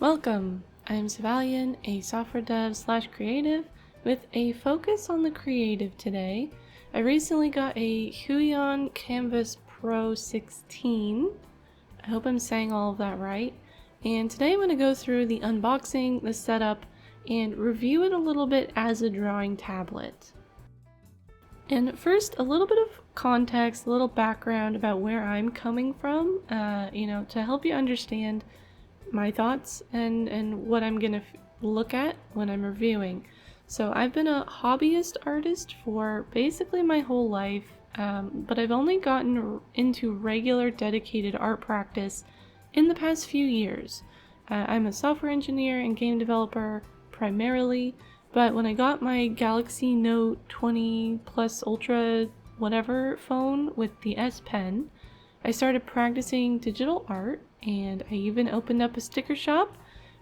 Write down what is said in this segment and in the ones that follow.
Welcome! I'm Huion, a software dev slash creative with a focus on the creative today. I recently got a Huion Kamvas Pro 16. I hope I'm saying all of that right. And today I'm going to go through the unboxing, the setup, and review it a little bit as a drawing tablet. And first, a little bit of context, a little background about where I'm coming from, to help you understand my thoughts and what I'm gonna look at when I'm reviewing. So I've been a hobbyist artist for basically my whole life, but I've only gotten into regular dedicated art practice in the past few years. I'm a software engineer and game developer primarily, but when I got my Galaxy Note 20 Plus Ultra whatever phone with the S Pen, I started practicing digital art, and I even opened up a sticker shop.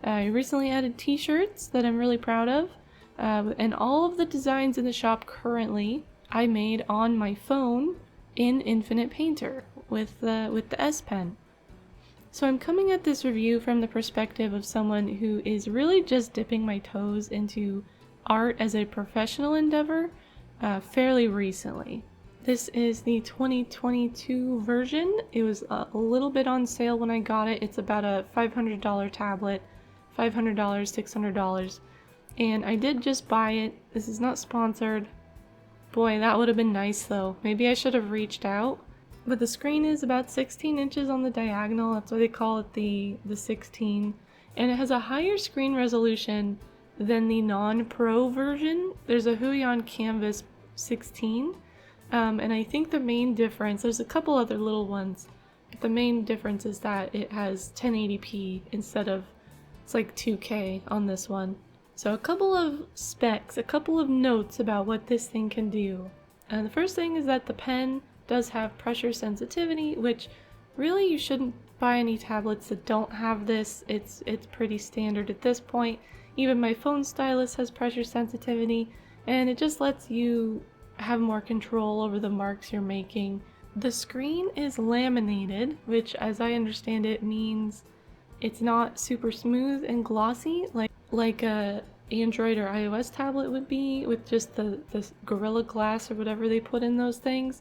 I recently added t-shirts that I'm really proud of, and all of the designs in the shop currently I made on my phone in Infinite Painter with the S Pen. So I'm coming at this review from the perspective of someone who is really just dipping my toes into art as a professional endeavor fairly recently. This is the 2022 version. It was a little bit on sale when I got it. It's about a $500 tablet, $500, $600. And I did just buy it. This is not sponsored. Boy, that would have been nice though. Maybe I should have reached out. But the screen is about 16 inches on the diagonal. That's why they call it the 16. And it has a higher screen resolution than the non-pro version. There's a Huion Kamvas 16. And I think the main difference, there's a couple other little ones, but the main difference is that it has 1080p instead of, it's like 2K on this one. So a couple of specs, a couple of notes about what this thing can do. And the first thing is that the pen does have pressure sensitivity, which really you shouldn't buy any tablets that don't have this. It's pretty standard at this point. Even my phone stylus has pressure sensitivity, and it just lets you have more control over the marks you're making. The screen is laminated, which as I understand it means it's not super smooth and glossy like a Android or iOS tablet would be with just the Gorilla Glass or whatever they put in those things.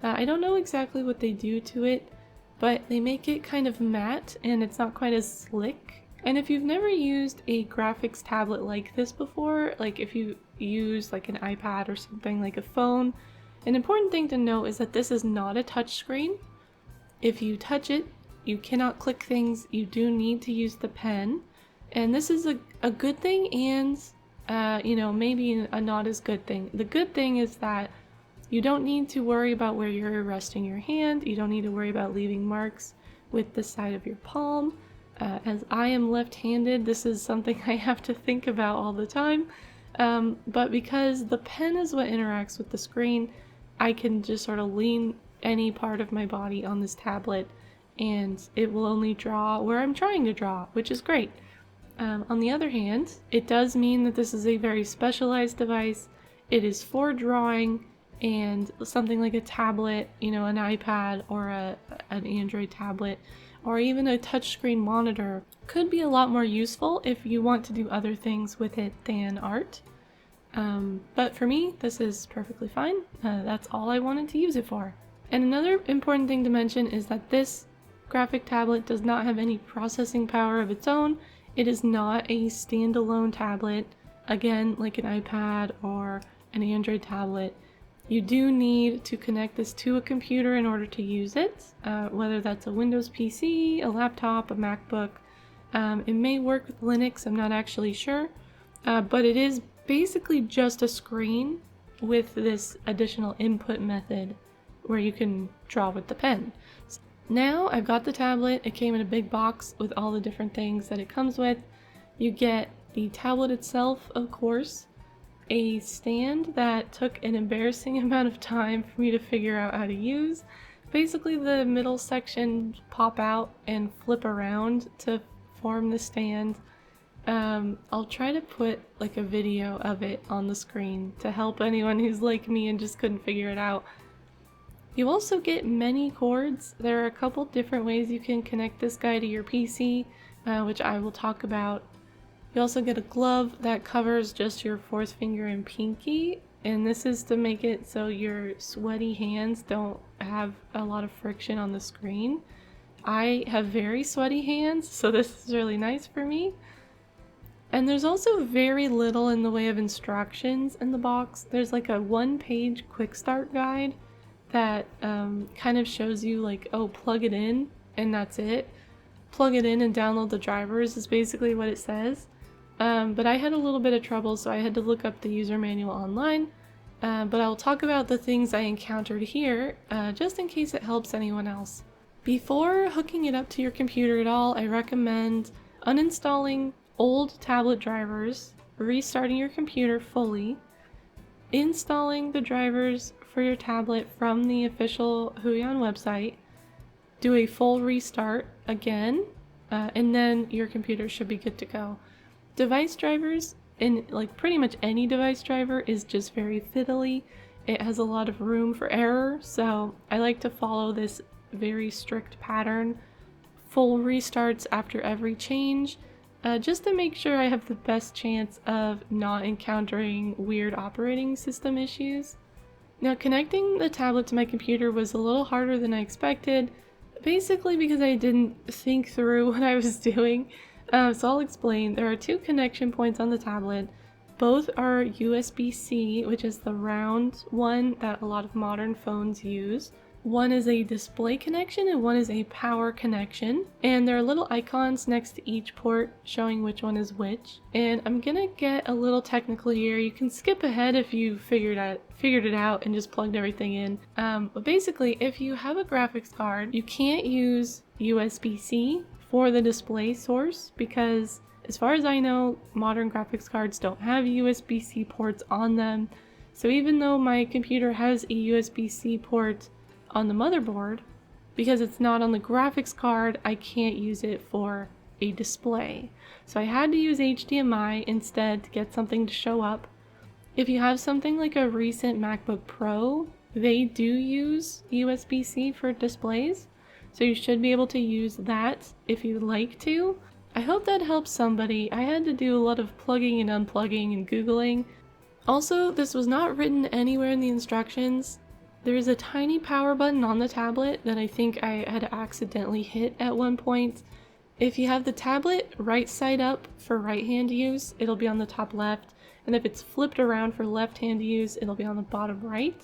I don't know exactly what they do to it, but they make it kind of matte and it's not quite as slick. And if you've never used a graphics tablet like this before, like if you use like an iPad or something like a phone, an important thing to note is that this is not a touch screen. If you touch it, you cannot click things. You do need to use the pen. And this is a good thing and, maybe a not as good thing. The good thing is that you don't need to worry about where you're resting your hand. You don't need to worry about leaving marks with the side of your palm. As I am left-handed, this is something I have to think about all the time. But because the pen is what interacts with the screen, I can just sort of lean any part of my body on this tablet and it will only draw where I'm trying to draw, which is great. On the other hand, it does mean that this is a very specialized device. It is for drawing, and something like a tablet, an iPad or an Android tablet, or even a touchscreen monitor could be a lot more useful if you want to do other things with it than art. But for me, this is perfectly fine. That's all I wanted to use it for. And another important thing to mention is that this graphic tablet does not have any processing power of its own. It is not a standalone tablet, again, like an iPad or an Android tablet. You do need to connect this to a computer in order to use it, whether that's a Windows PC, a laptop, a MacBook. It may work with Linux, I'm not actually sure, but it is basically just a screen with this additional input method where you can draw with the pen. Now I've got the tablet. It came in a big box with all the different things that it comes with. You get the tablet itself, of course, a stand that took an embarrassing amount of time for me to figure out how to use. Basically the middle section pop out and flip around to form the stand. I'll try to put like a video of it on the screen to help anyone who's like me and just couldn't figure it out. You also get many cords. There are a couple different ways you can connect this guy to your PC. which I will talk about. You also get a glove that covers just your fourth finger and pinky, and this is to make it so your sweaty hands don't have a lot of friction on the screen. I have very sweaty hands, so this is really nice for me. And there's also very little in the way of instructions in the box. There's like a one-page quick start guide that kind of shows you like, oh, plug it in, and that's it. Plug it in and download the drivers is basically what it says. But I had a little bit of trouble, so I had to look up the user manual online. But I'll talk about the things I encountered here, just in case it helps anyone else. Before hooking it up to your computer at all, I recommend uninstalling old tablet drivers, restarting your computer fully, installing the drivers for your tablet from the official Huion website, do a full restart again, and then your computer should be good to go. Device drivers, and like pretty much any device driver, is just very fiddly. It has a lot of room for error, so I like to follow this very strict pattern. Full restarts after every change, just to make sure I have the best chance of not encountering weird operating system issues. Now, connecting the tablet to my computer was a little harder than I expected, basically because I didn't think through what I was doing. So I'll explain. There are two connection points on the tablet. Both are USB-C, which is the round one that a lot of modern phones use. One is a display connection and one is a power connection. And there are little icons next to each port showing which one is which. And I'm gonna get a little technical here. You can skip ahead if you figured it out and just plugged everything in. But basically, if you have a graphics card, you can't use USB-C for the display source because, as far as I know, modern graphics cards don't have USB-C ports on them. So even though my computer has a USB-C port on the motherboard, because it's not on the graphics card, I can't use it for a display. So I had to use HDMI instead to get something to show up. If you have something like a recent MacBook Pro, they do use USB-C for displays. So you should be able to use that if you'd like to. I hope that helps somebody. I had to do a lot of plugging and unplugging and Googling. Also, this was not written anywhere in the instructions. There is a tiny power button on the tablet that I think I had accidentally hit at one point. If you have the tablet right side up for right hand use, it'll be on the top left. And if it's flipped around for left hand use, it'll be on the bottom right.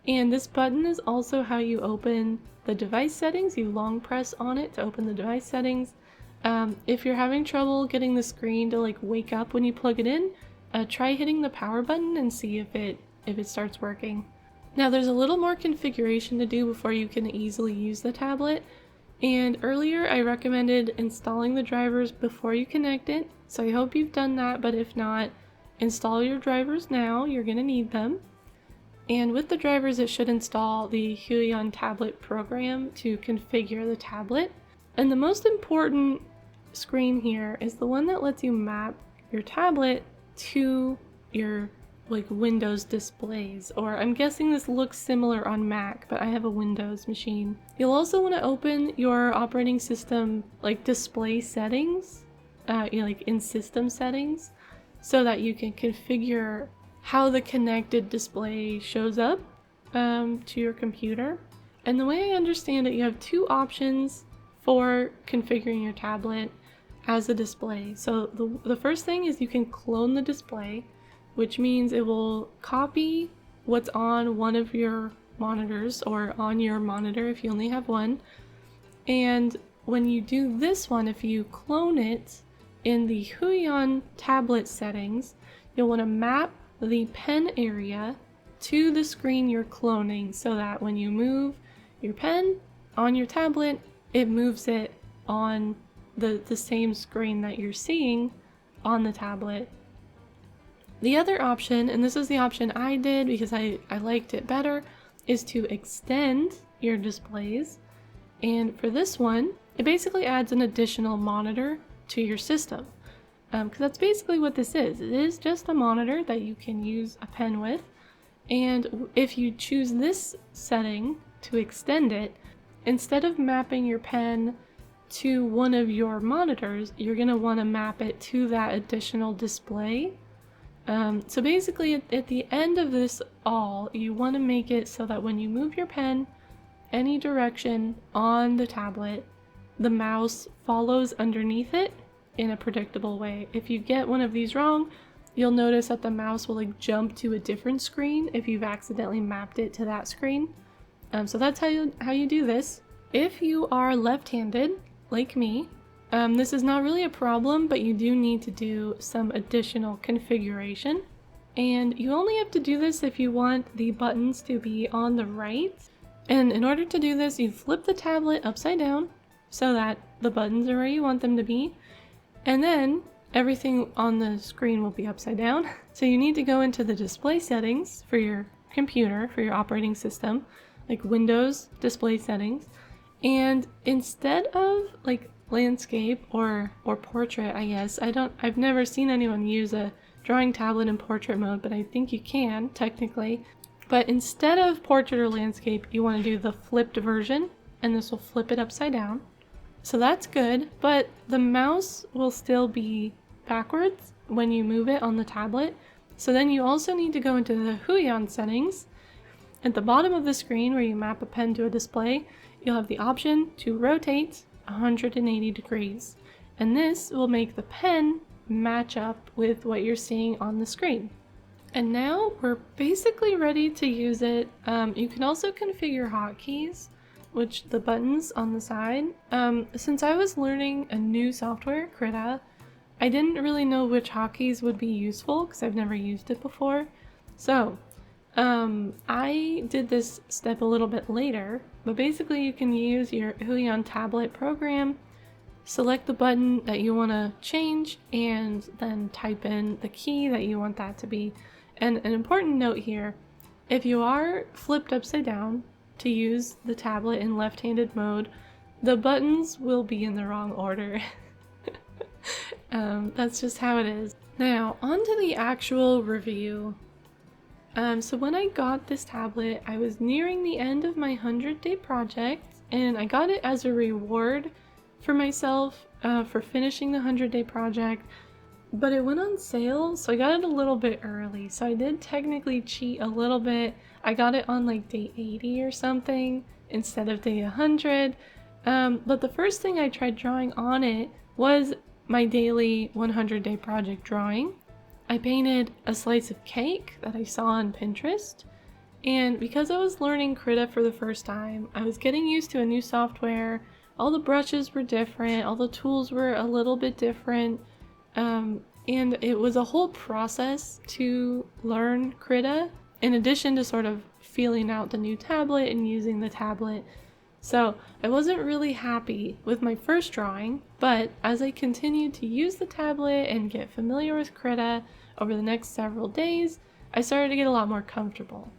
And this button is also how you open the device settings. You long press on it to open the device settings. If you're having trouble getting the screen to like wake up when you plug it in, try hitting the power button and see if it starts working. Now there's a little more configuration to do before you can easily use the tablet. And earlier I recommended installing the drivers before you connect it. So I hope you've done that, but if not, install your drivers now. You're gonna need them. And with the drivers, it should install the Huion tablet program to configure the tablet. And the most important screen here is the one that lets you map your tablet to your like Windows displays, or I'm guessing this looks similar on Mac, but I have a Windows machine. You'll also want to open your operating system like display settings, like in system settings, so that you can configure how the connected display shows up to your computer. And the way I understand it, you have two options for configuring your tablet as a display. So the first thing is you can clone the display, which means it will copy what's on one of your monitors or on your monitor if you only have one. And when you do this one, if you clone it in the Huion tablet settings, you'll want to map the pen area to the screen you're cloning so that when you move your pen on your tablet, it moves it on the same screen that you're seeing on the tablet. The other option, and this is the option I did because I liked it better, is to extend your displays. And for this one, it basically adds an additional monitor to your system. Because that's basically what this is. It is just a monitor that you can use a pen with. And if you choose this setting to extend it, instead of mapping your pen to one of your monitors, you're going to want to map it to that additional display. So basically at the end of this all, you want to make it so that when you move your pen any direction on the tablet, the mouse follows underneath it in a predictable way. If you get one of these wrong, you'll notice that the mouse will like jump to a different screen if you've accidentally mapped it to that screen. So that's how you do this. If you are left-handed, like me, this is not really a problem, but you do need to do some additional configuration. And you only have to do this if you want the buttons to be on the right. And in order to do this, you flip the tablet upside down so that the buttons are where you want them to be. And then everything on the screen will be upside down. So you need to go into the display settings for your computer, for your operating system, like Windows display settings. And instead of like landscape or portrait, I guess, I've never seen anyone use a drawing tablet in portrait mode, but I think you can technically. But instead of portrait or landscape, you want to do the flipped version, and this will flip it upside down. So that's good, but the mouse will still be backwards when you move it on the tablet. So then you also need to go into the Huion settings. At the bottom of the screen where you map a pen to a display, you'll have the option to rotate 180 degrees. And this will make the pen match up with what you're seeing on the screen. And now we're basically ready to use it. You can also configure hotkeys, which the buttons on the side. Since I was learning a new software, Krita, I didn't really know which hotkeys would be useful because I've never used it before. So I did this step a little bit later, but basically you can use your Huion tablet program, select the button that you want to change, and then type in the key that you want that to be. And an important note here, if you are flipped upside down to use the tablet in left-handed mode, the buttons will be in the wrong order. That's just how it is. Now, on to the actual review. So when I got this tablet, I was nearing the end of my 100-day project, and I got it as a reward for myself for finishing the 100-day project. But it went on sale, so I got it a little bit early. So I did technically cheat a little bit. I got it on like day 80 or something instead of day 100. But the first thing I tried drawing on it was my daily 100-day project drawing. I painted a slice of cake that I saw on Pinterest. And because I was learning Krita for the first time, I was getting used to a new software. All the brushes were different, all the tools were a little bit different. And it was a whole process to learn Krita, in addition to sort of feeling out the new tablet and using the tablet. So I wasn't really happy with my first drawing, but as I continued to use the tablet and get familiar with Krita over the next several days, I started to get a lot more comfortable.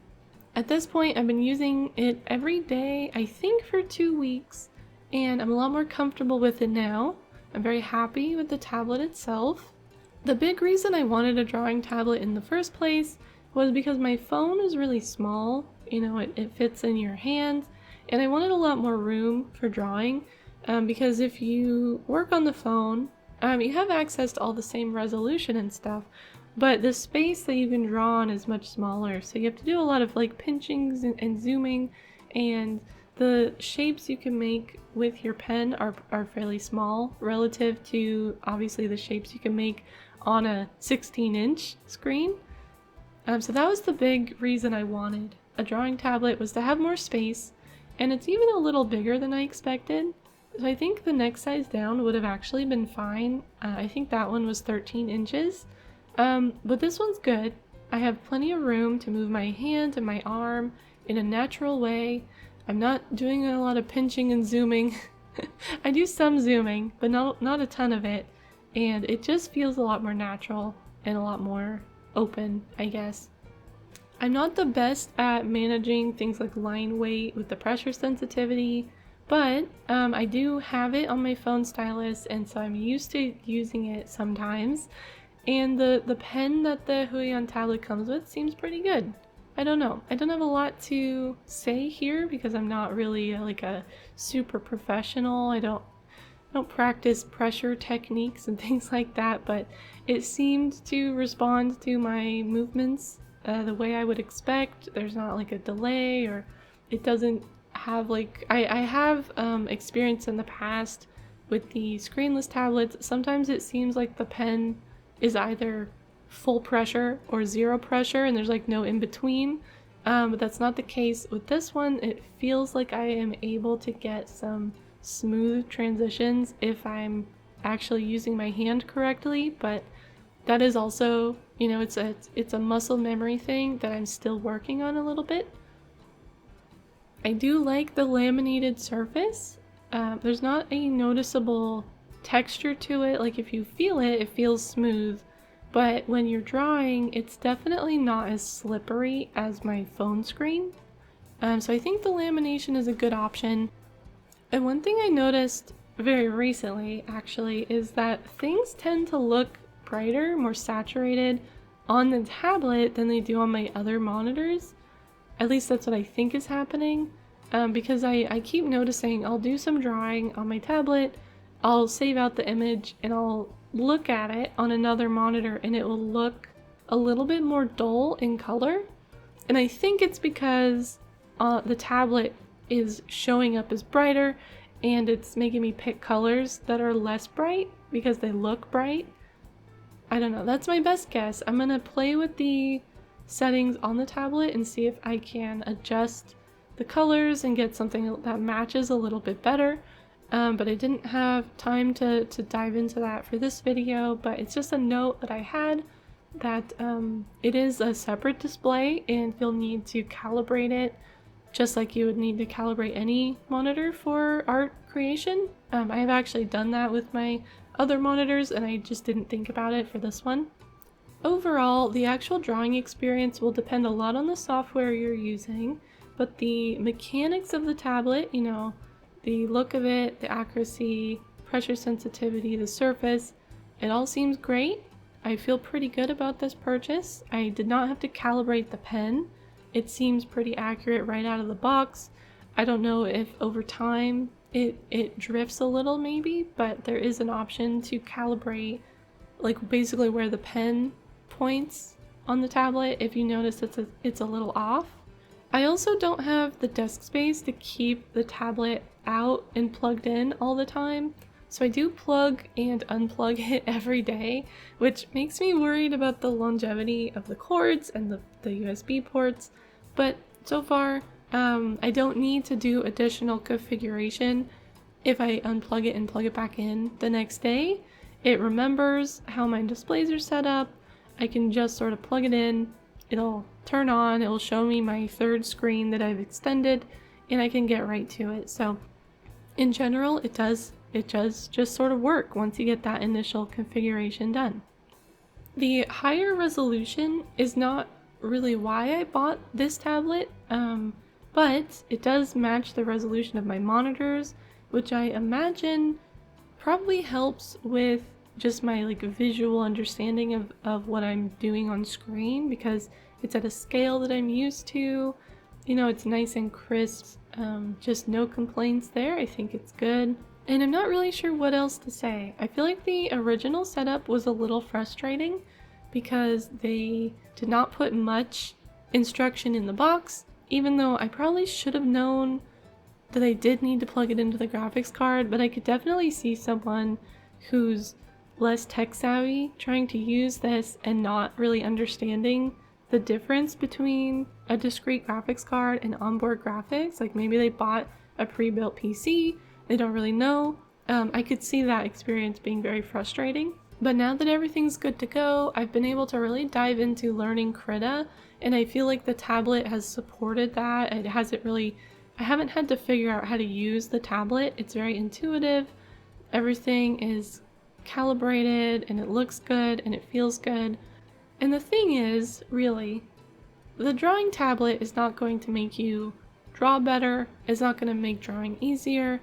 At this point, I've been using it every day, I think for 2 weeks, and I'm a lot more comfortable with it now. I'm very happy with the tablet itself. The big reason I wanted a drawing tablet in the first place was because my phone is really small. You know, it fits in your hand, and I wanted a lot more room for drawing because if you work on the phone, you have access to all the same resolution and stuff, but the space that you can draw on is much smaller, so you have to do a lot of like pinchings and zooming, and the shapes you can make with your pen are fairly small relative to obviously the shapes you can make on a 16-inch screen. So that was the big reason I wanted a drawing tablet, was to have more space, and it's even a little bigger than I expected. So I think the next size down would have actually been fine. I think that one was 13 inches, but this one's good. I have plenty of room to move my hand and my arm in a natural way. I'm not doing a lot of pinching and zooming. I do some zooming, but not a ton of it, and it just feels a lot more natural and a lot more open, I guess. I'm not the best at managing things like line weight with the pressure sensitivity, but I do have it on my phone stylus, and so I'm used to using it sometimes. And the pen that the Huion tablet comes with seems pretty good. I don't know. I don't have a lot to say here because I'm not really like a super professional. I don't don't practice pressure techniques and things like that, but it seemed to respond to my movements the way I would expect. There's not like a delay, or it doesn't have like, I have experience in the past with the screenless tablets. Sometimes it seems like the pen is either full pressure or zero pressure and there's like no in between, but that's not the case with this one. It feels like I am able to get some smooth transitions if I'm actually using my hand correctly, but that is also, you know, it's a muscle memory thing that I'm still working on a little bit. I do like the laminated surface. There's not a noticeable texture to it. Like if you feel it, it feels smooth, but when you're drawing, it's definitely not as slippery as my phone screen. So I think the lamination is a good option. And one thing I noticed very recently, actually, is that things tend to look brighter, more saturated on the tablet than they do on my other monitors. At least that's what I think is happening, because I keep noticing I'll do some drawing on my tablet, I'll save out the image, and I'll look at it on another monitor and it will look a little bit more dull in color. And I think it's because the tablet is showing up as brighter and it's making me pick colors that are less bright because they look bright. I don't know, that's my best guess. I'm gonna play with the settings on the tablet and see if I can adjust the colors and get something that matches a little bit better. But I didn't have time to dive into that for this video, but it's just a note that I had that it is a separate display and you'll need to calibrate it just like you would need to calibrate any monitor for art creation. I have actually done that with my other monitors and I just didn't think about it for this one. Overall, the actual drawing experience will depend a lot on the software you're using, but the mechanics of the tablet, you know, the look of it, the accuracy, pressure sensitivity, the surface, it all seems great. I feel pretty good about this purchase. I did not have to calibrate the pen. It seems pretty accurate right out of the box. I don't know if over time it drifts a little maybe, but there is an option to calibrate like basically where the pen points on the tablet if you notice it's a little off. I also don't have the desk space to keep the tablet out and plugged in all the time, so I do plug and unplug it every day, which makes me worried about the longevity of the cords and the USB ports, but so far I don't need to do additional configuration. If I unplug it and plug it back in the next day, it remembers how my displays are set up. I can just sort of plug it in, it'll turn on, it'll show me my third screen that I've extended, and I can get right to it. So in general, it does just sort of work once you get that initial configuration done. The higher resolution is not really why I bought this tablet, but it does match the resolution of my monitors, which I imagine probably helps with just my like visual understanding of what I'm doing on screen, because it's at a scale that I'm used to. You know, it's nice and crisp, just no complaints there. I think it's good. And I'm not really sure what else to say. I feel like the original setup was a little frustrating because they did not put much instruction in the box, even though I probably should have known that I did need to plug it into the graphics card, but I could definitely see someone who's less tech savvy trying to use this and not really understanding the difference between a discrete graphics card and onboard graphics. Like maybe they bought a pre-built PC, they don't really know. I could see that experience being very frustrating. But now that everything's good to go, I've been able to really dive into learning Krita, and I feel like the tablet has supported that. It hasn't really, I haven't had to figure out how to use the tablet. It's very intuitive. Everything is calibrated and it looks good and it feels good. And the thing is, really, the drawing tablet is not going to make you draw better. It's not going to make drawing easier.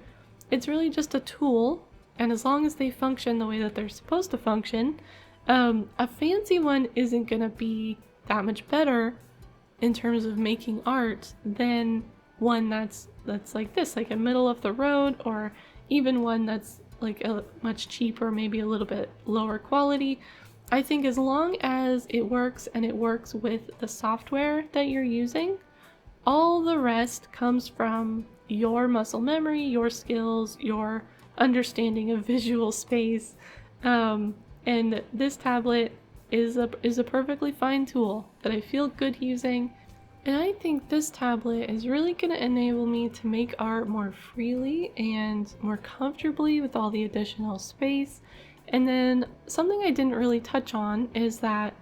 It's really just a tool, and as long as they function the way that they're supposed to function, a fancy one isn't going to be that much better in terms of making art than one that's like this, like a middle of the road, or even one that's like a much cheaper, maybe a little bit lower quality. I think as long as it works and it works with the software that you're using, all the rest comes from your muscle memory, your skills, your understanding of visual space. And this tablet is a perfectly fine tool that I feel good using. And I think this tablet is really going to enable me to make art more freely and more comfortably with all the additional space. And then something I didn't really touch on is that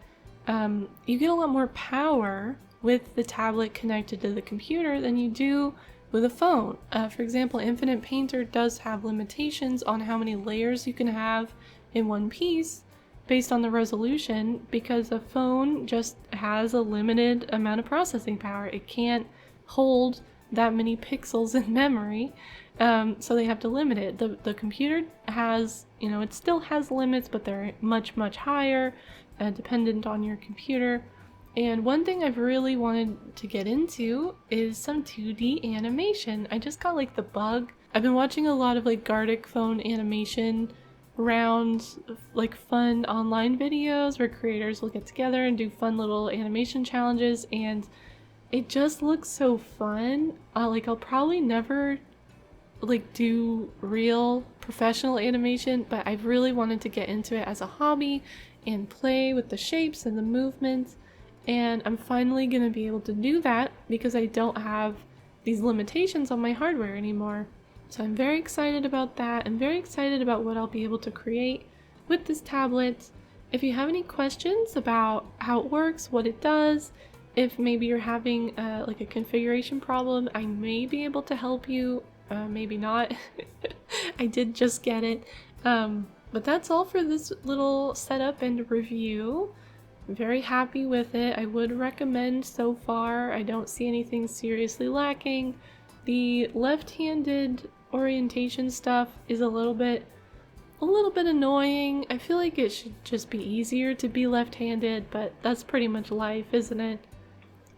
you get a lot more power with the tablet connected to the computer than you do with a phone. For example, Infinite Painter does have limitations on how many layers you can have in one piece based on the resolution, because a phone just has a limited amount of processing power. It can't hold that many pixels in memory, so they have to limit it. The computer has, it still has limits, but they're much, much higher, dependent on your computer. And one thing I've really wanted to get into is some 2D animation. I just got like the bug. I've been watching a lot of like Gartic phone animation round, like fun online videos where creators will get together and do fun little animation challenges, and it just looks so fun. Like I'll probably never like do real professional animation, but I've really wanted to get into it as a hobby and play with the shapes and the movements, and I'm finally gonna be able to do that because I don't have these limitations on my hardware anymore. So I'm very excited about that. I'm very excited about what I'll be able to create with this tablet. If you have any questions about how it works, what it does, if maybe you're having like a configuration problem, I may be able to help you, maybe not. I did just get it. But that's all for this little setup and review. I'm very happy with it. I would recommend so far. I don't see anything seriously lacking. The left-handed orientation stuff is a little bit annoying. I feel like it should just be easier to be left-handed, but that's pretty much life, isn't it?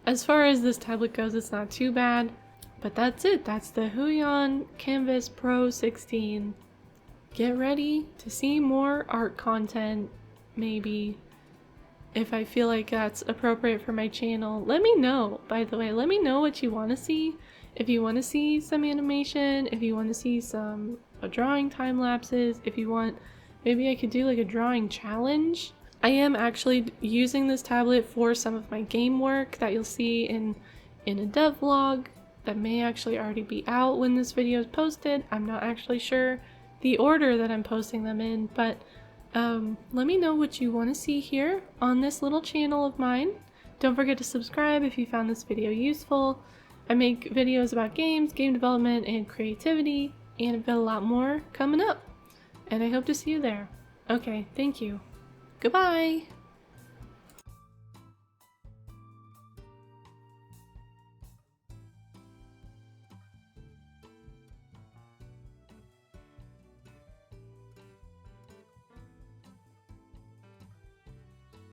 As far as this tablet goes, it's not too bad. But that's it. That's the Huion Kamvas Pro 16. Get ready to see more art content, maybe. If I feel like that's appropriate for my channel, let me know. By the way, let me know what you want to see. If you want to see some animation, if you want to see some drawing time lapses, if you want, maybe I could do like a drawing challenge. I am actually using this tablet for some of my game work that you'll see in a devlog that may actually already be out when this video is posted. I'm not actually sure the order that I'm posting them in, but let me know what you want to see here on this little channel of mine. Don't forget to subscribe if you found this video useful. I make videos about games, game development, and creativity, and I've got a lot more coming up. And I hope to see you there. Okay, thank you. Goodbye!